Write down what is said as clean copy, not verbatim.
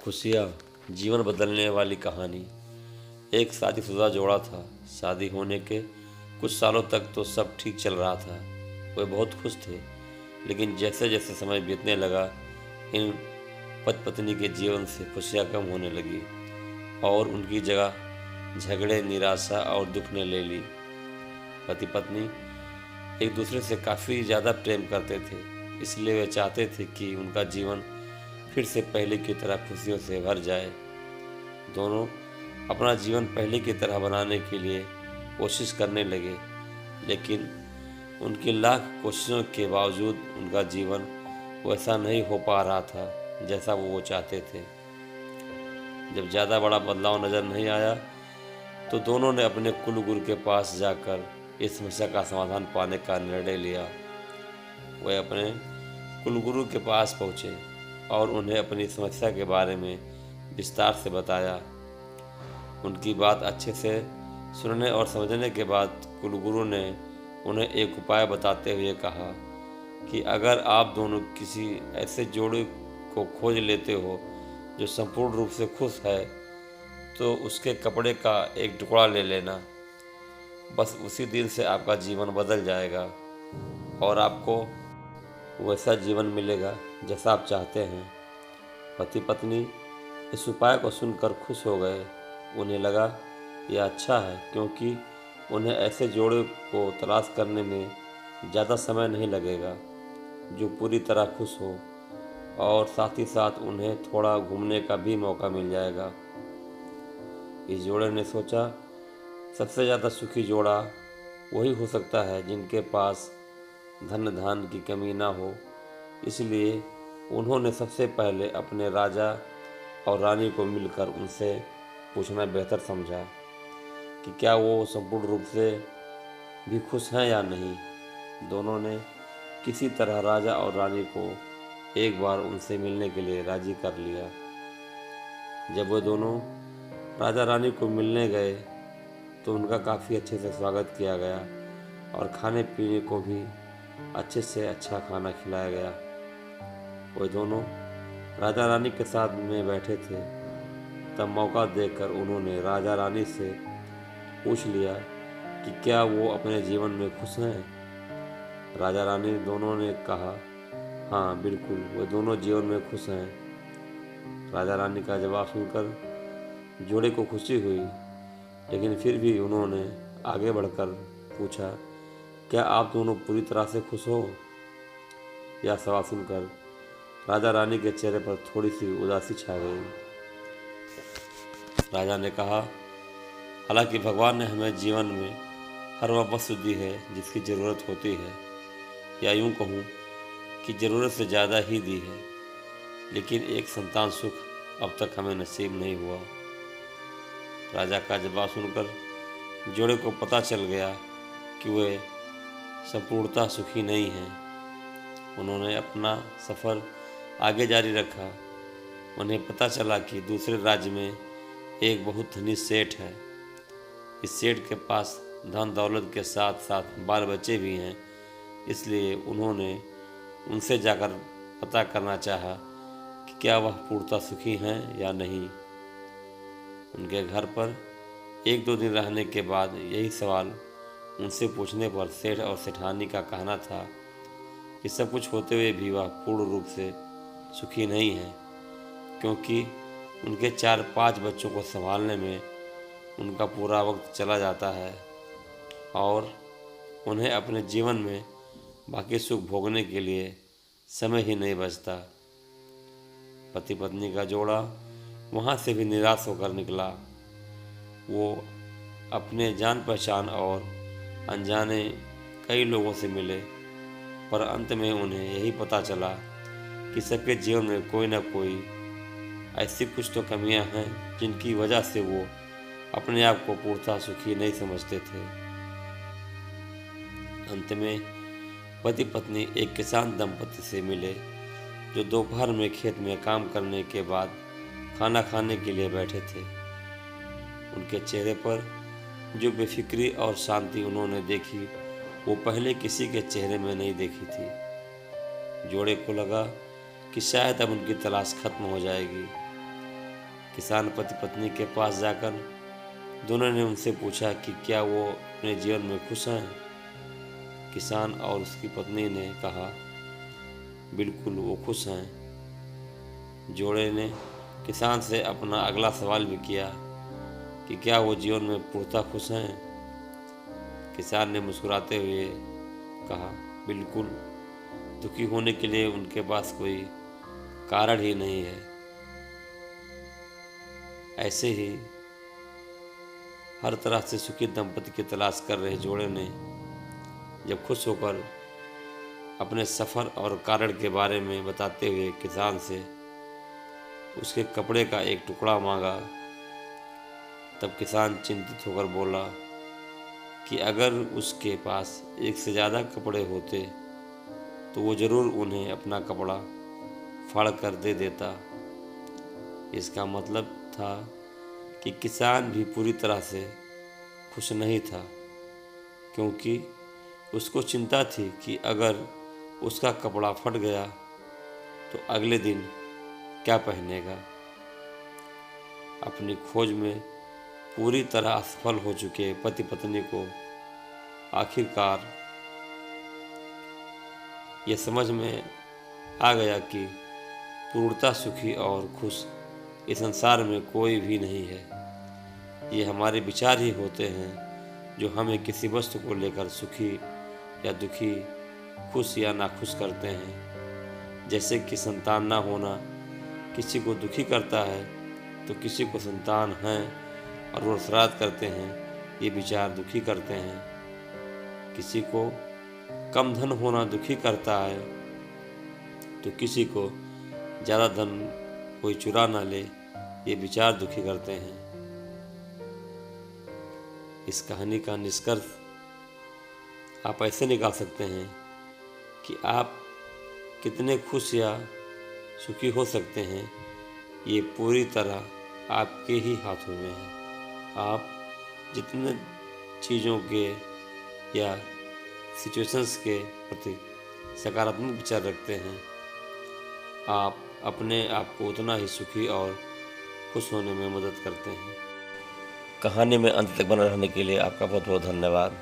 खुशियाँ जीवन बदलने वाली कहानी। एक शादीशुदा जोड़ा था। शादी होने के कुछ सालों तक तो सब ठीक चल रहा था। वे बहुत खुश थे। लेकिन जैसे जैसे समय बीतने लगा, इन पति पत्नी के जीवन से खुशियाँ कम होने लगी और उनकी जगह झगड़े, निराशा और दुख ने ले ली। पति पत्नी एक दूसरे से काफ़ी ज़्यादा प्रेम करते थे, इसलिए वे चाहते थे कि उनका जीवन फिर से पहले की तरह खुशियों से भर जाए। दोनों अपना जीवन पहले की तरह बनाने के लिए कोशिश करने लगे, लेकिन उनकी लाख कोशिशों के बावजूद उनका जीवन वैसा नहीं हो पा रहा था जैसा वो चाहते थे। जब ज़्यादा बड़ा बदलाव नज़र नहीं आया, तो दोनों ने अपने कुलगुरु के पास जाकर इस समस्या का समाधान पाने का निर्णय लिया। वे अपने कुलगुरु के पास पहुँचे और उन्हें अपनी समस्या के बारे में विस्तार से बताया। उनकी बात अच्छे से सुनने और समझने के बाद कुलगुरु ने उन्हें एक उपाय बताते हुए कहा कि अगर आप दोनों किसी ऐसे जोड़े को खोज लेते हो जो संपूर्ण रूप से खुश है, तो उसके कपड़े का एक टुकड़ा ले लेना। बस उसी दिन से आपका जीवन बदल जाएगा और आपको वैसा जीवन मिलेगा जैसा आप चाहते हैं। पति पत्नी इस उपाय को सुनकर खुश हो गए। उन्हें लगा यह अच्छा है, क्योंकि उन्हें ऐसे जोड़े को तलाश करने में ज़्यादा समय नहीं लगेगा जो पूरी तरह खुश हो, और साथ ही साथ उन्हें थोड़ा घूमने का भी मौका मिल जाएगा। इस जोड़े ने सोचा, सबसे ज़्यादा सुखी जोड़ा वही हो सकता है जिनके पास धन धान की कमी ना हो। इसलिए उन्होंने सबसे पहले अपने राजा और रानी को मिलकर उनसे पूछना बेहतर समझा कि क्या वो संपूर्ण रूप से भी खुश हैं या नहीं। दोनों ने किसी तरह राजा और रानी को एक बार उनसे मिलने के लिए राजी कर लिया। जब वो दोनों राजा रानी को मिलने गए, तो उनका काफ़ी अच्छे से स्वागत किया गया और खाने पीने को भी अच्छे से अच्छा खाना खिलाया गया। वो दोनों राजा रानी के साथ में बैठे थे, तब मौका देखकर उन्होंने राजा रानी से पूछ लिया कि क्या वो अपने जीवन में खुश हैं। राजा रानी दोनों ने कहा, हाँ बिल्कुल, वो दोनों जीवन में खुश हैं। राजा रानी का जवाब सुनकर जोड़े को खुशी हुई, लेकिन फिर भी उन्होंने आगे बढ़कर पूछा, क्या आप दोनों पूरी तरह से खुश हो। यह सवाल सुनकर राजा रानी के चेहरे पर थोड़ी सी उदासी छा गई। राजा ने कहा, हालांकि भगवान ने हमें जीवन में हर वह वस्तु दी है जिसकी ज़रूरत होती है, या यूँ कहूँ कि ज़रूरत से ज़्यादा ही दी है, लेकिन एक संतान सुख अब तक हमें नसीब नहीं हुआ। राजा का जवाब सुनकर जोड़े को पता चल गया कि वे संपूर्णतः सुखी नहीं हैं। उन्होंने अपना सफ़र आगे जारी रखा। उन्हें पता चला कि दूसरे राज्य में एक बहुत धनी सेठ है। इस सेठ के पास धन दौलत के साथ साथ बाल बच्चे भी हैं, इसलिए उन्होंने उनसे जाकर पता करना चाहा कि क्या वह पूर्णतः सुखी हैं या नहीं। उनके घर पर एक दो दिन रहने के बाद यही सवाल उनसे पूछने पर सेठ और सेठानी का कहना था कि सब कुछ होते हुए भी वह पूर्ण रूप से सुखी नहीं है, क्योंकि उनके 4-5 बच्चों को संभालने में उनका पूरा वक्त चला जाता है और उन्हें अपने जीवन में बाकी सुख भोगने के लिए समय ही नहीं बचता। पति पत्नी का जोड़ा वहाँ से भी निराश होकर निकला। वो अपने जान पहचान और अनजाने कई लोगों से मिले, पर अंत में उन्हें यही पता चला कि सबके जीवन में कोई ना कोई ऐसी कुछ तो कमियां हैं जिनकी वजह से वो अपने आप को पूर्णतः सुखी नहीं समझते थे। अंत में पति पत्नी एक किसान दंपति से मिले, जो दोपहर में खेत में काम करने के बाद खाना खाने के लिए बैठे थे। उनके चेहरे पर जो बेफिक्री और शांति उन्होंने देखी, वो पहले किसी के चेहरे में नहीं देखी थी। जोड़े को लगा कि शायद अब उनकी तलाश खत्म हो जाएगी, किसान पति पत्नी के पास जाकर दोनों ने उनसे पूछा कि क्या वो अपने जीवन में खुश हैं। किसान और उसकी पत्नी ने कहा, बिल्कुल वो खुश हैं। जोड़े ने किसान से अपना अगला सवाल भी किया कि क्या वो जीवन में पूर्णतः खुश हैं। किसान ने मुस्कुराते हुए कहा, बिल्कुल, दुखी होने के लिए उनके पास कोई कारण ही नहीं है। ऐसे ही हर तरह से सुखी दंपति की तलाश कर रहे जोड़े ने जब खुश होकर अपने सफ़र और कारण के बारे में बताते हुए किसान से उसके कपड़े का एक टुकड़ा मांगा, तब किसान चिंतित होकर बोला कि अगर उसके पास एक से ज़्यादा कपड़े होते तो वो ज़रूर उन्हें अपना कपड़ा फाड़ कर दे देता। इसका मतलब था कि किसान भी पूरी तरह से खुश नहीं था, क्योंकि उसको चिंता थी कि अगर उसका कपड़ा फट गया तो अगले दिन क्या पहनेगा। अपनी खोज में पूरी तरह असफल हो चुके पति पत्नी को आखिरकार ये समझ में आ गया कि पूर्णतः सुखी और खुश इस संसार में कोई भी नहीं है। ये हमारे विचार ही होते हैं जो हमें किसी वस्तु को लेकर सुखी या दुखी, खुश या नाखुश करते हैं। जैसे कि संतान ना होना किसी को दुखी करता है, तो किसी को संतान है और वो श्राद्ध करते हैं, ये विचार दुखी करते हैं। किसी को कम धन होना दुखी करता है, तो किसी को ज़्यादा धन कोई चुरा ना ले, ये विचार दुखी करते हैं। इस कहानी का निष्कर्ष आप ऐसे निकाल सकते हैं कि आप कितने खुश या सुखी हो सकते हैं, ये पूरी तरह आपके ही हाथों में है। आप जितने चीज़ों के या सिचुएशंस के प्रति सकारात्मक विचार रखते हैं, आप अपने आप को उतना ही सुखी और खुश होने में मदद करते हैं। कहानी में अंत तक बने रहने के लिए आपका बहुत बहुत धन्यवाद।